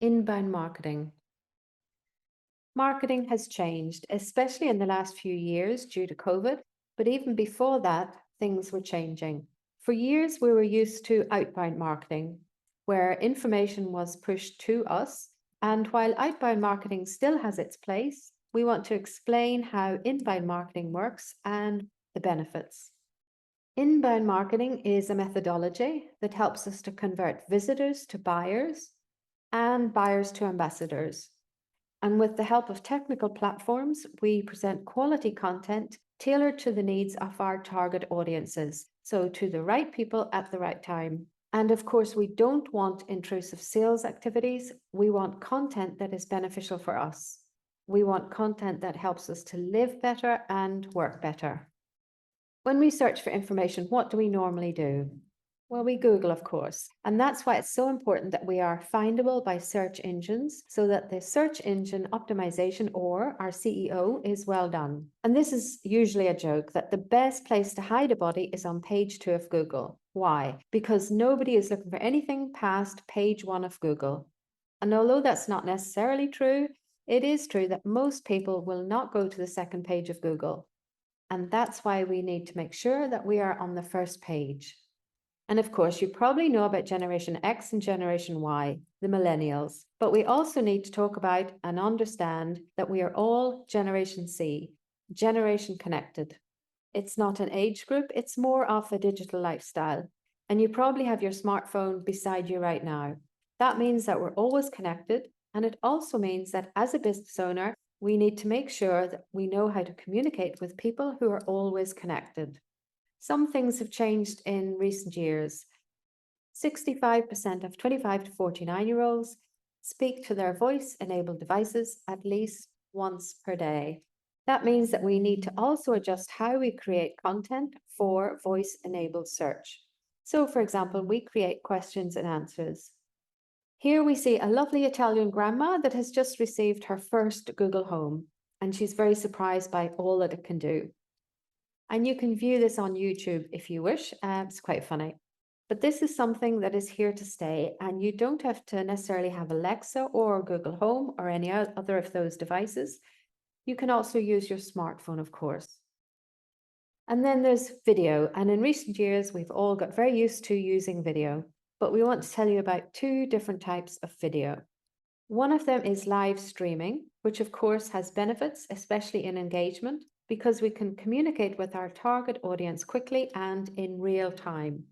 Inbound marketing. Marketing has changed, especially in the last few years due to COVID, but even before that, things were changing. For years, we were used to outbound marketing, where information was pushed to us. And while outbound marketing still has its place, we want to explain how inbound marketing works and the benefits. Inbound marketing is a methodology that helps us to convert visitors to buyers and buyers to ambassadors. And with the help of technical platforms, we present quality content tailored to the needs of our target audiences. So to the right people at the right time. And of course, we don't want intrusive sales activities. We want content that is beneficial for us. We want content that helps us to live better and work better. When we search for information, what do we normally do? Well, we Google, of course, and that's why it's so important that we are findable by search engines so that the search engine optimization, or our SEO, is well done. And this is usually a joke that the best place to hide a body is on page 2 of Google. Why? Because nobody is looking for anything past page 1 of Google. And although that's not necessarily true, it is true that most people will not go to the second page of Google. And that's why we need to make sure that we are on the first page. And of course, you probably know about Generation X and Generation Y, the millennials, but we also need to talk about and understand that we are all Generation C, generation connected. It's not an age group, it's more of a digital lifestyle. And you probably have your smartphone beside you right now. That means that we're always connected. And it also means that as a business owner, we need to make sure that we know how to communicate with people who are always connected. Some things have changed in recent years. 65% of 25 to 49-year-olds speak to their voice-enabled devices at least once per day. That means that we need to also adjust how we create content for voice-enabled search. So, for example, we create questions and answers. Here we see a lovely Italian grandma that has just received her first Google Home, and she's very surprised by all that it can do. And you can view this on YouTube if you wish. It's quite funny. But this is something that is here to stay, and you don't have to necessarily have Alexa or Google Home or any other of those devices. You can also use your smartphone, of course. And then there's video. And in recent years, we've all got very used to using video, but we want to tell you about two different types of video. One of them is live streaming, which of course has benefits, especially in engagement, because we can communicate with our target audience quickly and in real time.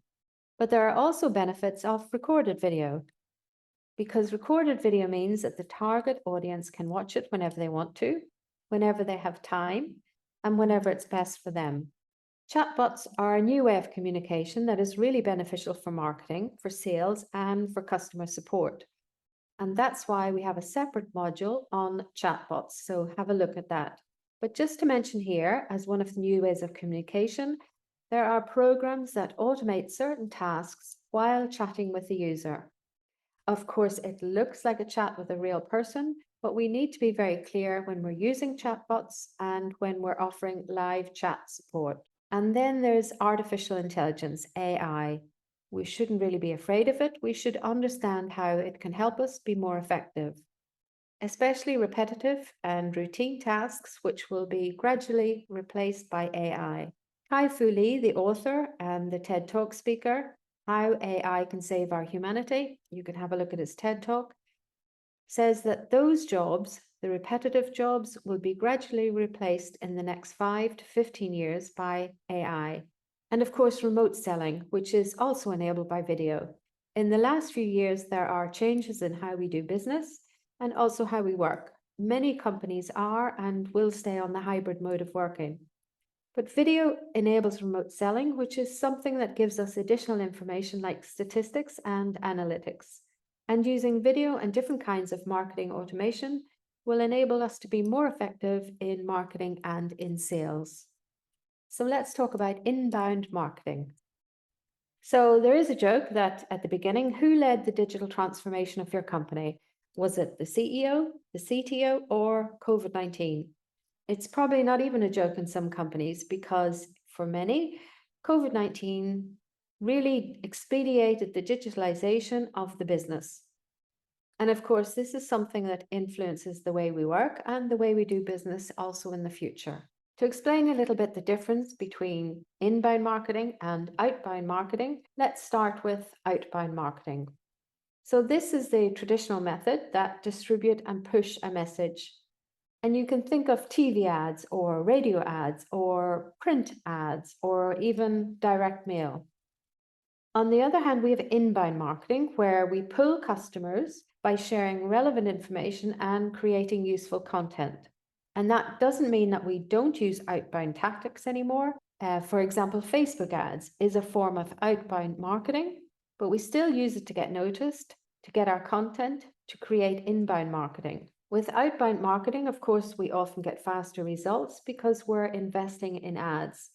But there are also benefits of recorded video, because recorded video means that the target audience can watch it whenever they want to, whenever they have time, and whenever it's best for them. Chatbots are a new way of communication that is really beneficial for marketing, for sales, and for customer support. And that's why we have a separate module on chatbots. So have a look at that. But just to mention here, as one of the new ways of communication, there are programs that automate certain tasks while chatting with the user. Of course, it looks like a chat with a real person, but we need to be very clear when we're using chatbots and when we're offering live chat support. And then there's artificial intelligence, AI. We shouldn't really be afraid of it. We should understand how it can help us be more effective, especially repetitive and routine tasks, which will be gradually replaced by AI. Kai-Fu Lee, the author and the TED Talk speaker, How AI Can Save Our Humanity, you can have a look at his TED Talk, says that those jobs, the repetitive jobs, will be gradually replaced in the next 5 to 15 years by AI. And of course, remote selling, which is also enabled by video. In the last few years, there are changes in how we do business and also how we work. Many companies are and will stay on the hybrid mode of working. But video enables remote selling, which is something that gives us additional information like statistics and analytics. And using video and different kinds of marketing automation will enable us to be more effective in marketing and in sales. So let's talk about inbound marketing. So there is a joke that at the beginning, who led the digital transformation of your company? Was it the CEO, the CTO, or COVID-19? It's probably not even a joke in some companies because for many, COVID-19 really expedited the digitalization of the business. And of course, this is something that influences the way we work and the way we do business also in the future. To explain a little bit the difference between inbound marketing and outbound marketing, let's start with outbound marketing. So this is the traditional method that distribute and push a message. And you can think of TV ads or radio ads or print ads or even direct mail. On the other hand, we have inbound marketing where we pull customers by sharing relevant information and creating useful content. And that doesn't mean that we don't use outbound tactics anymore. For example, Facebook ads is a form of outbound marketing, but we still use it to get noticed, to get our content, to create inbound marketing. With outbound marketing, of course, we often get faster results because we're investing in ads,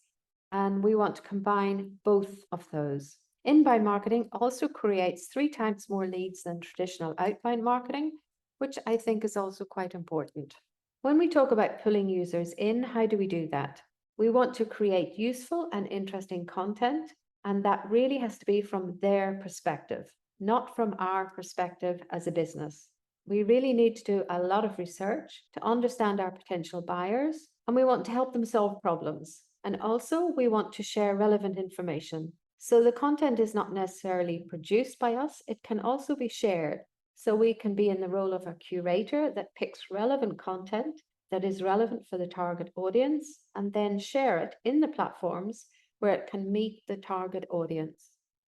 and we want to combine both of those. Inbound marketing also creates 3 times more leads than traditional outbound marketing, which I think is also quite important. When we talk about pulling users in, how do we do that? We want to create useful and interesting content, and that really has to be from their perspective, not from our perspective as a business. We really need to do a lot of research to understand our potential buyers, and we want to help them solve problems. And also, we want to share relevant information. So the content is not necessarily produced by us, it can also be shared. So we can be in the role of a curator that picks relevant content that is relevant for the target audience and then share it in the platforms where it can meet the target audience.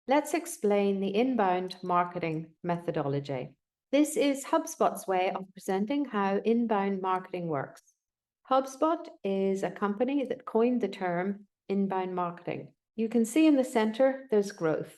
Let's explain the inbound marketing methodology. This is HubSpot's way of presenting how inbound marketing works. HubSpot is a company that coined the term inbound marketing. You can see in the center, there's growth.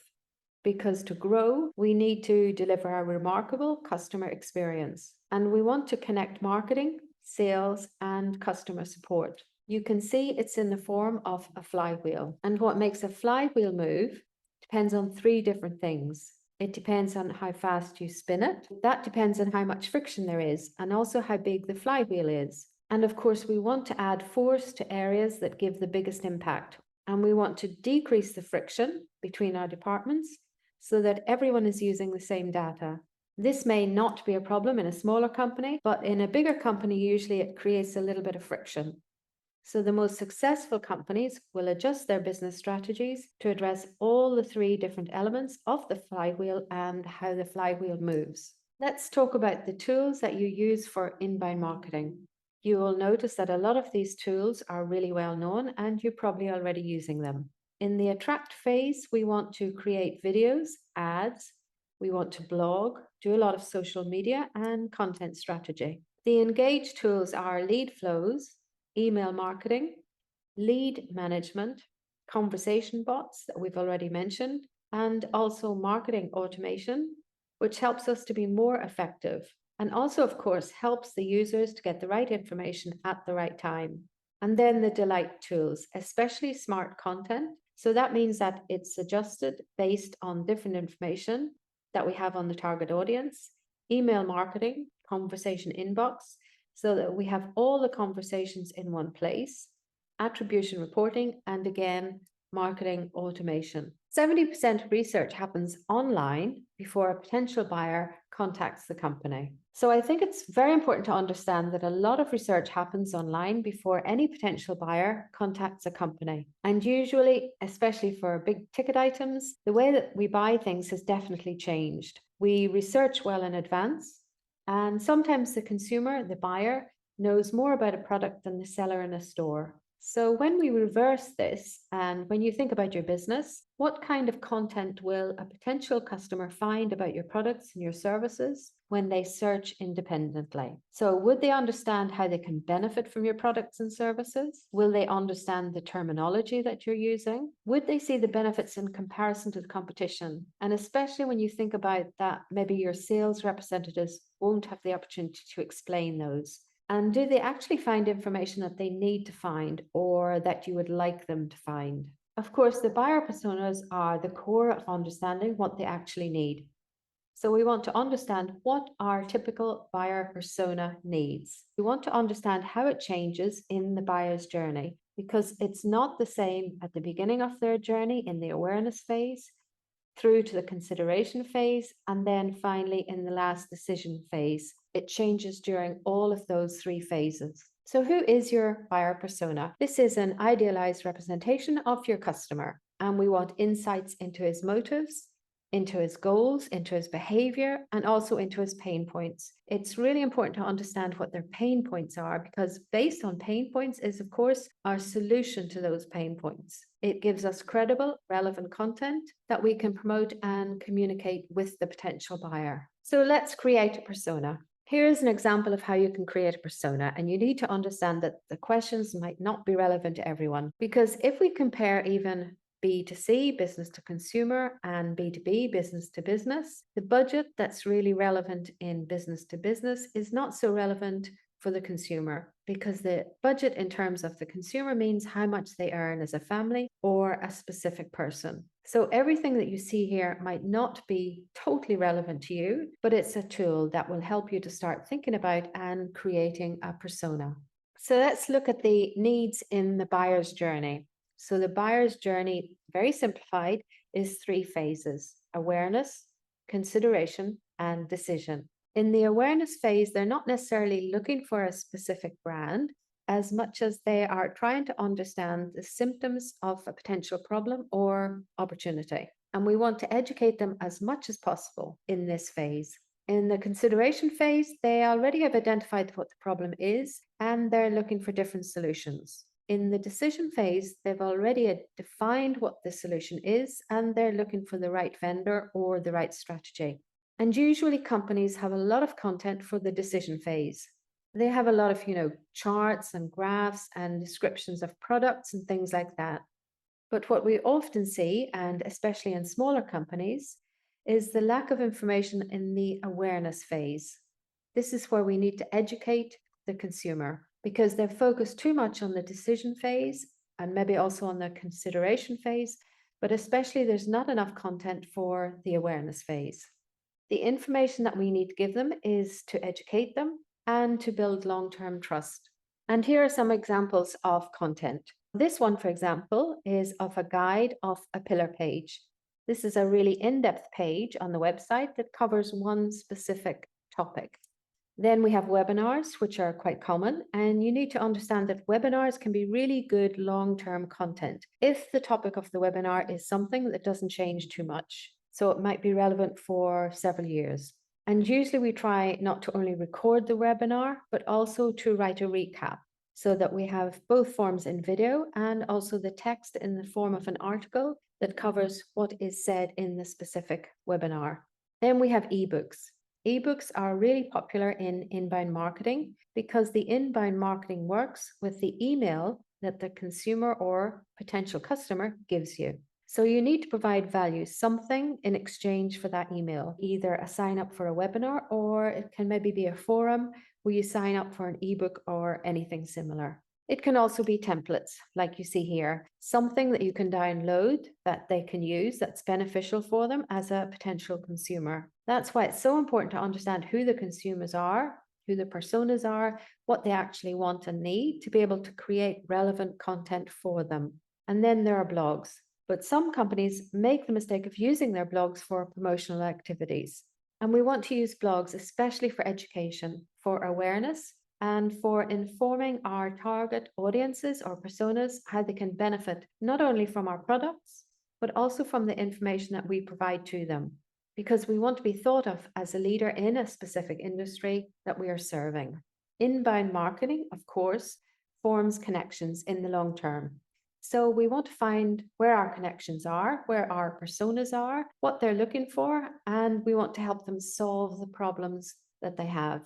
Because to grow, we need to deliver a remarkable customer experience. And we want to connect marketing, sales, and customer support. You can see it's in the form of a flywheel. And what makes a flywheel move depends on 3 different things. It depends on how fast you spin it. That depends on how much friction there is, and also how big the flywheel is. And of course, we want to add force to areas that give the biggest impact. And we want to decrease the friction between our departments so that everyone is using the same data. This may not be a problem in a smaller company, but in a bigger company, usually it creates a little bit of friction. So the most successful companies will adjust their business strategies to address all the 3 different elements of the flywheel and how the flywheel moves. Let's talk about the tools that you use for inbound marketing. You will notice that a lot of these tools are really well known and you're probably already using them. In the attract phase, we want to create videos, ads, we want to blog, do a lot of social media and content strategy. The engage tools are lead flows, email marketing, lead management, conversation bots that we've already mentioned, and also marketing automation, which helps us to be more effective. And also, of course, helps the users to get the right information at the right time. And then the delight tools, especially smart content. So that means that it's adjusted based on different information that we have on the target audience, email marketing, conversation inbox, so that we have all the conversations in one place, attribution reporting, and again, marketing automation. 70% of research happens online before a potential buyer contacts the company. So I think it's very important to understand that a lot of research happens online before any potential buyer contacts a company. And usually, especially for big ticket items, the way that we buy things has definitely changed. We research well in advance, and sometimes the consumer, the buyer, knows more about a product than the seller in a store. So when we reverse this, and when you think about your business, what kind of content will a potential customer find about your products and your services when they search independently? So would they understand how they can benefit from your products and services? Will they understand the terminology that you're using? Would they see the benefits in comparison to the competition? And especially when you think about that, maybe your sales representatives won't have the opportunity to explain those. And do they actually find information that they need to find or that you would like them to find? Of course, the buyer personas are the core of understanding what they actually need. So we want to understand what our typical buyer persona needs. We want to understand how it changes in the buyer's journey, because it's not the same at the beginning of their journey in the awareness phase through to the consideration phase, and then finally in the last decision phase. It changes during all of those three phases. So who is your buyer persona? This is an idealized representation of your customer, and we want insights into his motives, into his goals, into his behavior, and also into his pain points. It's really important to understand what their pain points are, because based on pain points is, of course, our solution to those pain points. It gives us credible, relevant content that we can promote and communicate with the potential buyer. So let's create a persona. Here's an example of how you can create a persona, and you need to understand that the questions might not be relevant to everyone, because if we compare even B2C, business to consumer, and B2B, business to business, the budget that's really relevant in business to business is not so relevant for the consumer, because the budget in terms of the consumer means how much they earn as a family or a specific person. So everything that you see here might not be totally relevant to you, but it's a tool that will help you to start thinking about and creating a persona. So let's look at the needs in the buyer's journey. So the buyer's journey, very simplified, is three phases: awareness, consideration, and decision. In the awareness phase, they're not necessarily looking for a specific brand as much as they are trying to understand the symptoms of a potential problem or opportunity. And we want to educate them as much as possible in this phase. In the consideration phase, they already have identified what the problem is and they're looking for different solutions. In the decision phase, they've already defined what the solution is and they're looking for the right vendor or the right strategy. And usually companies have a lot of content for the decision phase. They have a lot of, charts and graphs and descriptions of products and things like that. But what we often see, and especially in smaller companies, is the lack of information in the awareness phase. This is where we need to educate the consumer, because they're focused too much on the decision phase and maybe also on the consideration phase, but especially there's not enough content for the awareness phase. The information that we need to give them is to educate them and to build long-term trust. And here are some examples of content. This one, for example, is of a guide of a pillar page. This is a really in-depth page on the website that covers one specific topic. Then we have webinars, which are quite common, and you need to understand that webinars can be really good long-term content if the topic of the webinar is something that doesn't change too much. So it might be relevant for several years. And usually we try not to only record the webinar, but also to write a recap so that we have both forms in video and also the text in the form of an article that covers what is said in the specific webinar. Then we have ebooks. Ebooks are really popular in inbound marketing because the inbound marketing works with the email that the consumer or potential customer gives you. So you need to provide value, something in exchange for that email, either a sign up for a webinar, or it can maybe be a forum where you sign up for an ebook or anything similar. It can also be templates, like you see here, something that you can download that they can use that's beneficial for them as a potential consumer. That's why it's so important to understand who the consumers are, who the personas are, what they actually want and need to be able to create relevant content for them. And then there are blogs. But some companies make the mistake of using their blogs for promotional activities. And we want to use blogs, especially for education, for awareness, and for informing our target audiences or personas how they can benefit not only from our products, but also from the information that we provide to them, because we want to be thought of as a leader in a specific industry that we are serving. Inbound marketing, of course, forms connections in the long term. So we want to find where our connections are, where our personas are, what they're looking for, and we want to help them solve the problems that they have.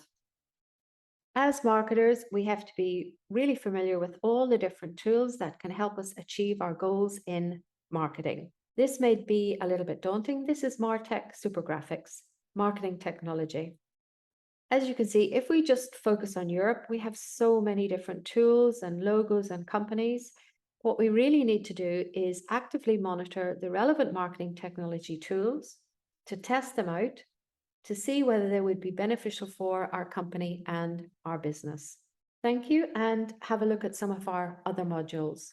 As marketers, we have to be really familiar with all the different tools that can help us achieve our goals in marketing. This may be a little bit daunting. This is MarTech Supergraphics, marketing technology. As you can see, if we just focus on Europe, we have so many different tools and logos and companies. What we really need to do is actively monitor the relevant marketing technology tools, to test them out, to see whether they would be beneficial for our company and our business. Thank you, and have a look at some of our other modules.